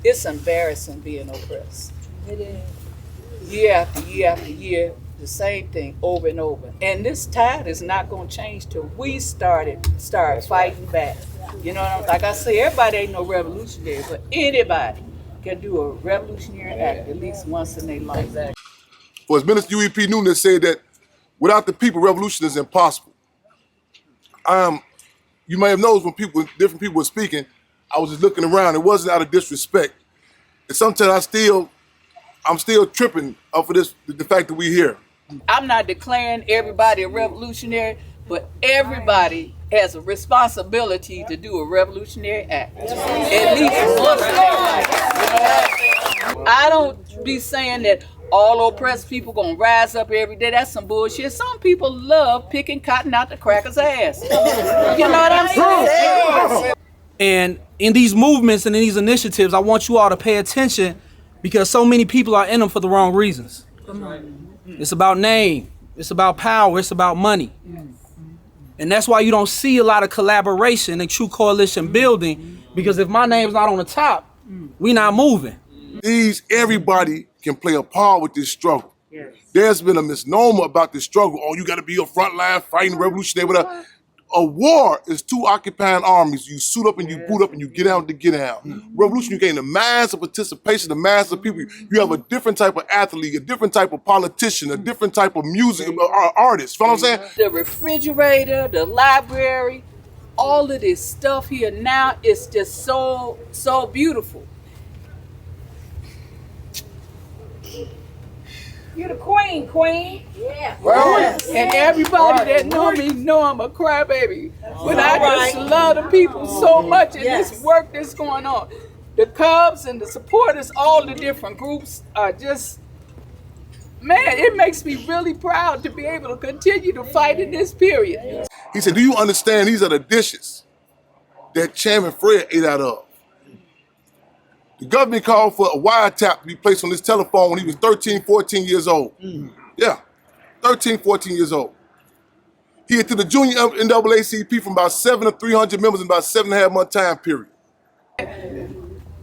It's embarrassing being oppressed. It is. Year after year after year, the same thing over and over. And this tide is not going to change till we start fighting back. You know, like I say, everybody ain't no revolutionary, but anybody can do a revolutionary act at least once in their life. For as Minister Huey Newton has said that without the people, revolution is impossible. You may have noticed when different people were speaking, I was just looking around. It wasn't out of disrespect. And sometimes I'm still tripping off of the fact that we're here. I'm not declaring everybody a revolutionary, but everybody has a responsibility to do a revolutionary act. At least once in their life. You know? I don't be saying that all oppressed people gonna rise up every day. That's some bullshit. Some people love picking cotton out the cracker's ass. You know what I'm saying? And in these movements and in these initiatives, I want you all to pay attention because so many people are in them for the wrong reasons. It's about name, it's about power, it's about money. And that's why you don't see a lot of collaboration and true coalition building, because if my name's not on the top, we not moving. Everybody can play a part with this struggle. Yes. There's been a misnomer about this struggle. Oh, you got to be a front line fighting revolutionary. Whatever. A war is two occupying armies. You suit up and you boot up and you get out to get out. Revolution, you gain the mass of participation, the mass of people. You have a different type of athlete, a different type of politician, a different type of music artist. You know what I'm saying? The refrigerator, the library, all of this stuff here now is just so beautiful. You're the queen. Yeah. Yes. And everybody that know me know I'm a crybaby. But I just love the people so much in this work that's going on. The Cubs and the supporters, all the different groups are just, man, it makes me really proud to be able to continue to fight in this period. He said, do you understand these are the dishes that Chairman Fred ate out of? The government called for a wiretap to be placed on his telephone when he was 13, 14 years old. Yeah, 13, 14 years old. He had to the junior NAACP from about 7 to 300 members in about 7.5 month time period.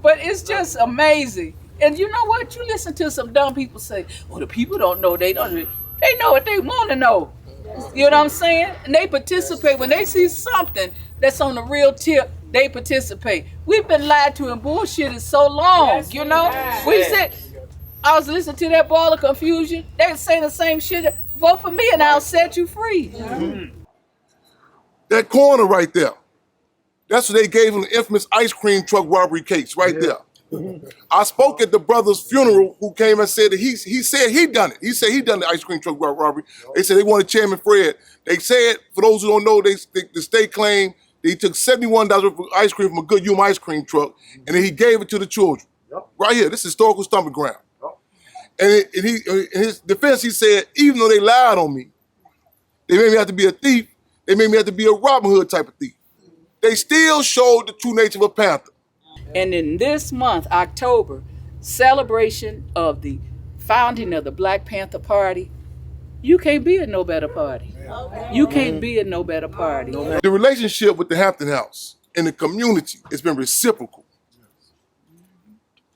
But it's just amazing. And you know what? You listen to some dumb people say, well, the people don't know. They know what they want to know. You know what I'm saying? And they participate. When they see something that's on the real tip, they participate. We've been lied to and bullshitted so long, you know? We said, I was listening to that ball of confusion. They were saying the same shit. Vote for me and I'll set you free. That corner right there, that's what they gave him the infamous ice cream truck robbery case right there. I spoke at the brother's funeral who came and said that he said he done it. He said he done the ice cream truck robbery. They said they wanted Chairman Fred. They said, for those who don't know, the state claimed he took $71 worth of ice cream from a good Hume ice cream truck, and then he gave it to the children. Right here, this is historical stomping ground. And in his defense, he said, even though they lied on me, they made me have to be a thief, they made me have to be a Robin Hood type of thief. They still showed the true nature of a Panther. And in this month, October, celebration of the founding of the Black Panther Party, you can't be at no better party. You can't be at no better party. The relationship with the Hampton House and the community has been reciprocal.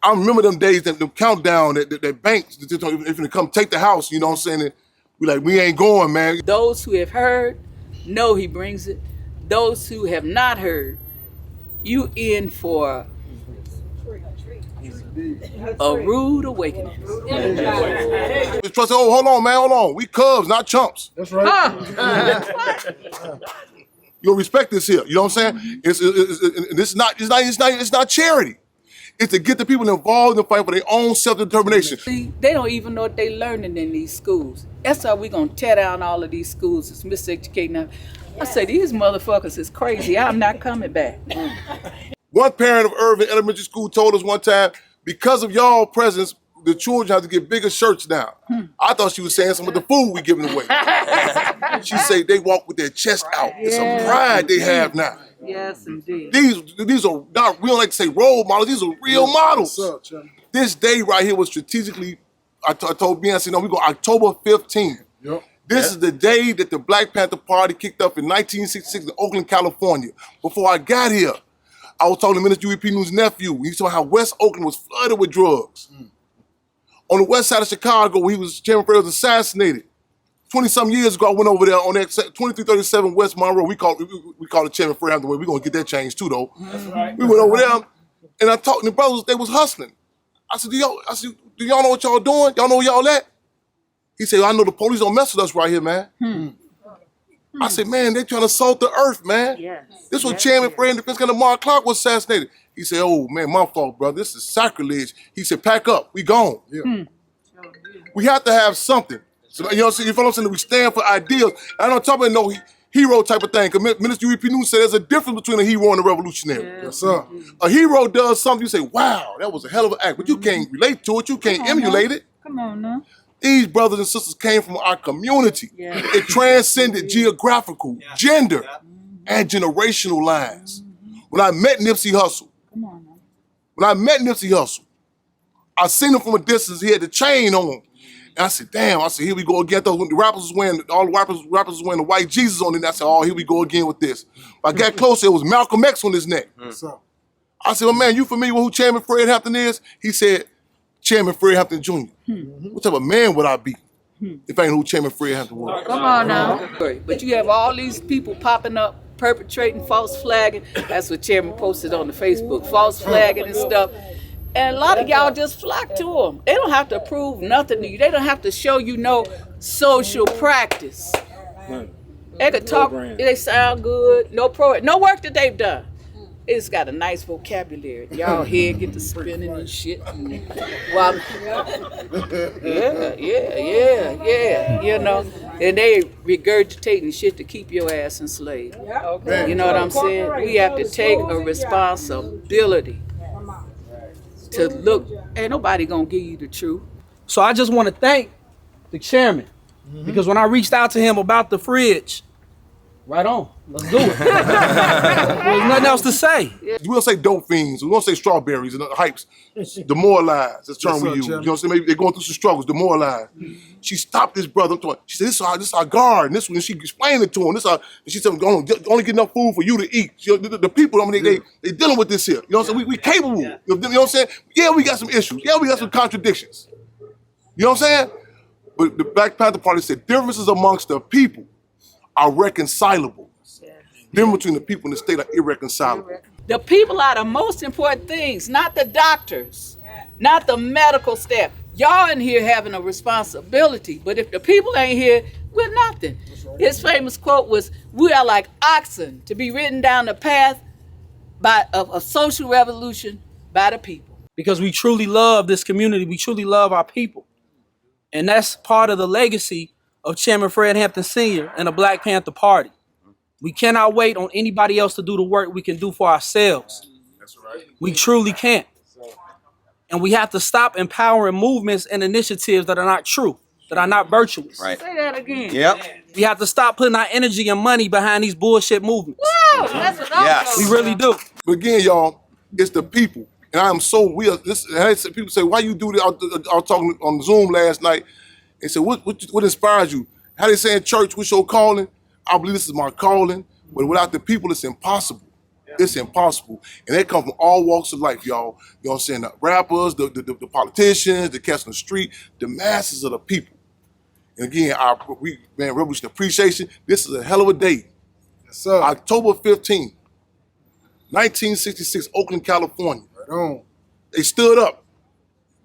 I remember them days, the countdown, that banks, if they come take the house, you know what I'm saying? We ain't going, man. Those who have heard know he brings it. Those who have not heard, you in for a rude awakening. Trust, hold on, man, hold on. We Cubs, not chumps. That's right. You'll respect this here. You know what I'm saying? It's not charity. It's to get the people involved in the fight for their own self-determination. See, they don't even know what they're learning in these schools. That's why we're going to tear down all of these schools. It's miseducating them. I say, these motherfuckers is crazy. I'm not coming back. One parent of Irving Elementary School told us one time, because of y'all presence, the children have to get bigger shirts now. I thought she was saying some of the food we giving away. She said they walk with their chest out. It's a pride they have now. Yes, indeed. These are not, we don't like to say role models, these are real models. This day right here was strategically, I told Beyonce, no, we go October 15th. This is the day that the Black Panther Party kicked off in 1966 in Oakland, California. Before I got here, I was talking to Minister Huey Newton's nephew. He saw how West Oakland was flooded with drugs. On the west side of Chicago, where Chairman Fred was assassinated. 20-some years ago, I went over there on that 2337 West Monroe. We call it Chairman Fred Hampton. We're going to get that changed too, though. That's right. We went over there, and I talked to the brothers. They was hustling. I said, do y'all know what y'all doing? Y'all know where y'all at? He said, I know the police don't mess with us right here, man. I said, man, they trying to salt the earth, man. Yes. This was Chairman Fred and Defense Commander Mark Clark was assassinated. He said, oh, man, my fault, brother. This is sacrilege. He said, pack up. We gone. Yeah. We have to have something. So, you know what I'm saying? We stand for ideals. I don't talk about no hero type of thing. Because Minister Huey Newton said there's a difference between a hero and a revolutionary. Yes, sir. A hero does something, you say, wow, that was a hell of an act. But you can't relate to it. You can't emulate it. Come on now. These brothers and sisters came from our community. Yeah. It transcended geographical, gender, and generational lines. When I met Nipsey Hussle, I seen him from a distance. He had the chain on. And I said, damn, here we go again. When the rappers was wearing, all the rappers was wearing the white Jesus on it. And I said, oh, here we go again with this. When I got closer, it was Malcolm X on his neck. I said, well, man, you familiar with who Chairman Fred Hampton is? He said, Chairman Fred Hampton Jr. What type of man would I be if I ain't who Chairman Fred Hampton was? Come on now. But you have all these people popping up, perpetrating false flagging. That's what Chairman posted on the Facebook, false flagging and stuff. And a lot of y'all just flock to them. They don't have to prove nothing to you. They don't have to show you no social practice. They could talk, they sound good, no work that they've done. It's got a nice vocabulary. Y'all head get to spinning and shit. Yeah, you know. And they regurgitating shit to keep your ass enslaved. You know what I'm saying? We have to take a responsibility to look. Ain't nobody gonna give you the truth. So I just want to thank the chairman because when I reached out to him about the fridge, right on, let's do it. There's nothing else to say. We don't say dope fiends. We don't say strawberries and hypes. Demoralized. That's the term we use. You know what I'm saying? Maybe they're going through some struggles. Demoralized. She stopped this brother. She said, this is our guard. And this one, she explained it to him. She said, only get enough food for you to eat. The people, I mean, they dealing with this here. You know what I'm saying? We capable. You know what I'm saying? Yeah, we got some issues. Yeah, we got some contradictions. You know what I'm saying? But the Black Panther Party said differences amongst the people are reconcilable. Difference between the people and the state are irreconcilable. The people are the most important things, not the doctors, not the medical staff. Y'all in here having a responsibility, but if the people ain't here, we're nothing. His famous quote was, we are like oxen to be ridden down the path of a social revolution by the people. Because we truly love this community, we truly love our people. And that's part of the legacy of Chairman Fred Hampton Sr. and the Black Panther Party. We cannot wait on anybody else to do the work we can do for ourselves. That's right. We truly can't. And we have to stop empowering movements and initiatives that are not true, that are not virtuous. Right. Say that again. Yep. We have to stop putting our energy and money behind these bullshit movements. Whoa, that's what I'm We really do. But again, y'all, it's the people. And I am so weird. People say, why you do this? I was talking on Zoom last night. They said, what inspires you? How they say in church, what's your calling? I believe this is my calling, but without the people, it's impossible. Yeah. It's impossible. And they come from all walks of life, y'all. You know what I'm saying? The rappers, the politicians, the cats on the street, the masses of the people. And again, Revolution Appreciation, this is a hell of a day. Yes, sir. October 15th, 1966, Oakland, California. Right on. They stood up.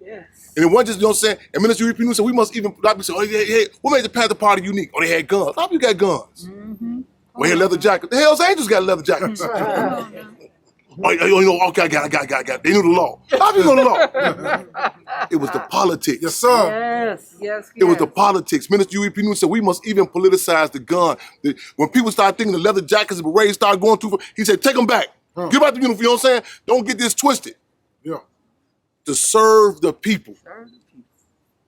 Yes. And it wasn't just, you know what I'm saying? And Minister Huey Newton said, we must even, not be saying, hey, what made the Panther Party unique? Oh, they had guns. How you got guns? Well, they had leather jackets. The Hells Angels got leather jackets. Okay, I got it. They knew the law. How you know the law? It was the politics. Yes, sir. Yes. It was the politics. Minister Huey Newton said, we must even politicize the gun. When people started thinking the leather jackets and berets started going too far, he said, take them back. Give out the uniform, you know what I'm saying? Don't get this twisted. Yeah. To serve the people. And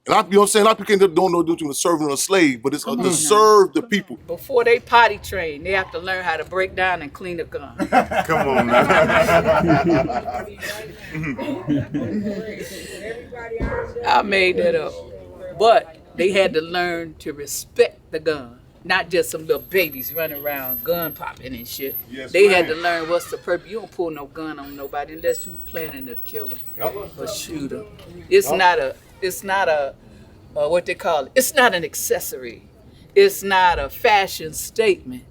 you know what I'm saying? A lot of people don't know the difference between a servant and a slave, but it's to serve the people. Before they potty train, they have to learn how to break down and clean a gun. Come on, man. I made that up. But they had to learn to respect the gun. Not just some little babies running around gun popping and shit. Yes, They had ma'am. to learn what's the purpose. You don't pull no gun on nobody unless you planning to kill them or shoot them. It's not a what they call it. It's not an accessory. It's not a fashion statement.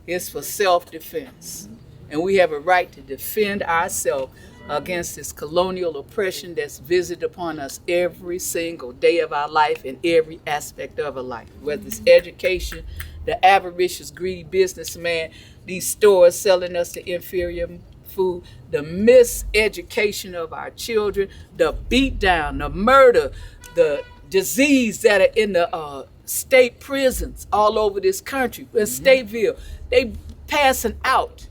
It's for self-defense. And we have a right to defend ourselves against this colonial oppression that's visited upon us every single day of our life in every aspect of our life, whether it's education, the avaricious, greedy businessman, these stores selling us the inferior food, the miseducation of our children, the beatdown, the murder, the disease that are in the state prisons all over this country, in Stateville. They passing out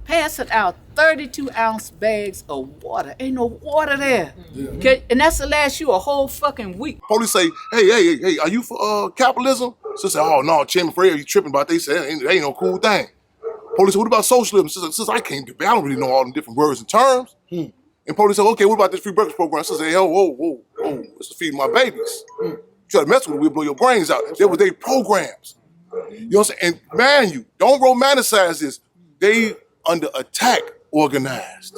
32-ounce bags of water. Ain't no water there. Okay? And that's to last you a whole fucking week. Police say, hey, are you for capitalism? Sister say, oh no, Chairman Fred, you tripping about that. They say, ain't no cool thing. Police say, what about socialism? Sister, I can't debate. I don't really know all the different words and terms. And police say, okay, what about this free breakfast program? Sister say, hey, whoa, it's to feed my babies. You try to mess with it, we'll blow your brains out. There was their programs. You know what I'm saying? And man, you don't romanticize this. They under attack organized.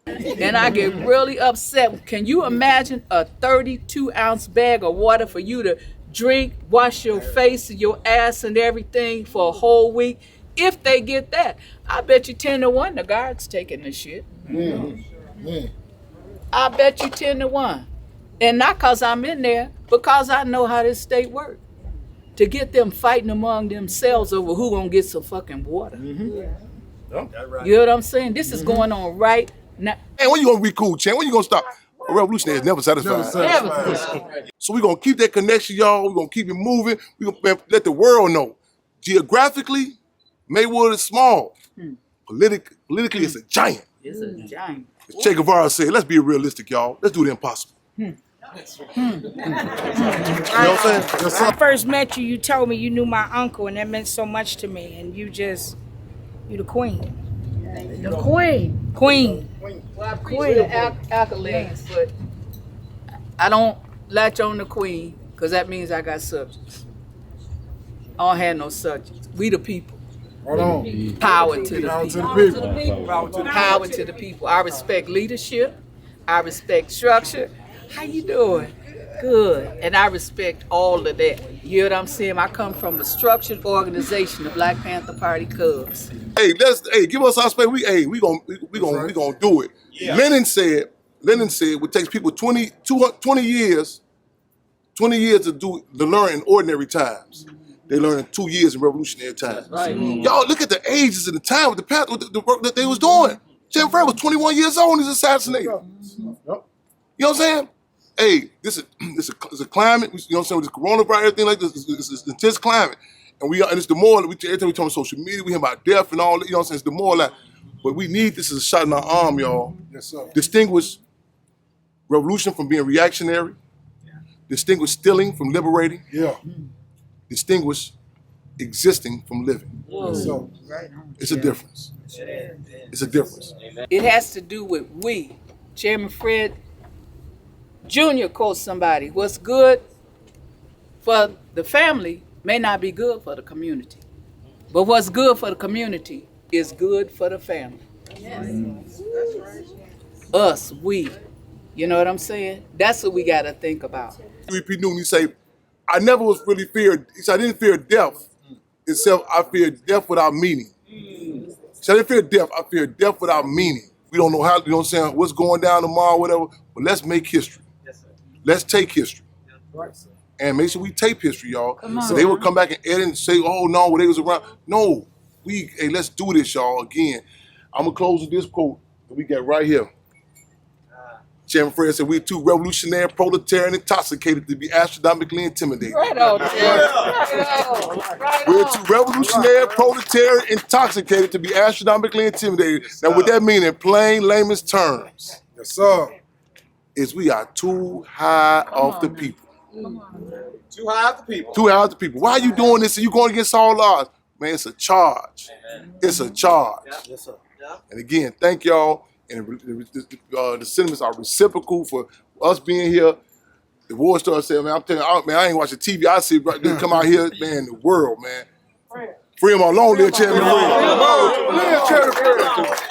And I get really upset. Can you imagine a 32-ounce bag of water for you to drink, wash your face and your ass and everything for a whole week? If they get that, I bet you 10-1 the guards taking the shit. I bet you 10-1. And not because I'm in there, because I know how this state works. To get them fighting among themselves over who gonna get some fucking water. You know what I'm saying? This is going on right now. Hey, when you gonna be cool, Chan? When you gonna stop? A revolutionary is never satisfied. So we're gonna keep that connection, y'all. We're gonna keep it moving. We're gonna let the world know. Geographically, Maywood is small. Politically, it's a giant. It's a giant. As Che Guevara said, let's be realistic, y'all. Let's do the impossible. You know what I'm saying? When I first met you, you told me you knew my uncle, and that meant so much to me. And you the queen. The queen. Queen. Well, I appreciate the accolades, but I don't latch on the queen because that means I got subjects. I don't have no subjects. We the people. Hold on. Power to the Power people. to the people. Power to the people. I respect leadership. I respect structure. How you doing? Good. And I respect all of that. You know what I'm saying? I come from a structured organization, the Black Panther Party Cubs. Hey, give us our space. We gonna do it. Yeah. Lenin said it takes people 20 years to learn in ordinary times. They learn in 2 years in revolutionary times. Right. Y'all look at the ages and the time with the work that they was doing. Chairman Fred was 21 years old when he was assassinated. You know what I'm saying? Hey, this is a climate. You know what I'm saying? With this coronavirus, everything like this, it's intense climate, and it's the more every time we talk on social media, we hear about death and all that. You know what I'm saying? It's the more like, but we need this as a shot in our arm, y'all. Yes, sir. Distinguish revolution from being reactionary. Distinguish stealing from liberating. Yeah. Distinguish existing from living. Yes, sir. It's a difference. It's a difference. It has to do with we. Chairman Fred Jr. quotes somebody, what's good for the family may not be good for the community. But what's good for the community is good for the family. Yes. Us, we. You know what I'm saying? That's what we got to think about. Huey Newton, he say, I never was really feared. He said, I didn't fear death itself. I feared death without meaning. He said, I didn't fear death. I fear death without meaning. We don't know how, you know what I'm saying, what's going down tomorrow, whatever, but let's make history. Let's take history. And make sure we tape history, y'all. So they would come back and edit and say, oh, no, well, they was around. No, hey, let's do this, y'all, again. I'm going to close with this quote that we got right here. Chairman Fred said, we're too revolutionary, proletarian, intoxicated to be astronomically intimidated. Right on, right We're too revolutionary, proletarian, intoxicated to be astronomically intimidated. Now, what that mean in plain layman's terms? Yes, sir. Is we are too high off the people. Too high off the people. Too high off the people. Why are you doing this? Are you going against all odds? Man, it's a charge. It's a charge. Yes, sir. And again, thank y'all. And the sentiments are reciprocal for us being here. The war star said, man, I'm telling you, man, I ain't watching TV. I see they come out here, man, the world, man. Free him alone, little Chairman Fred. Little Chairman Fred.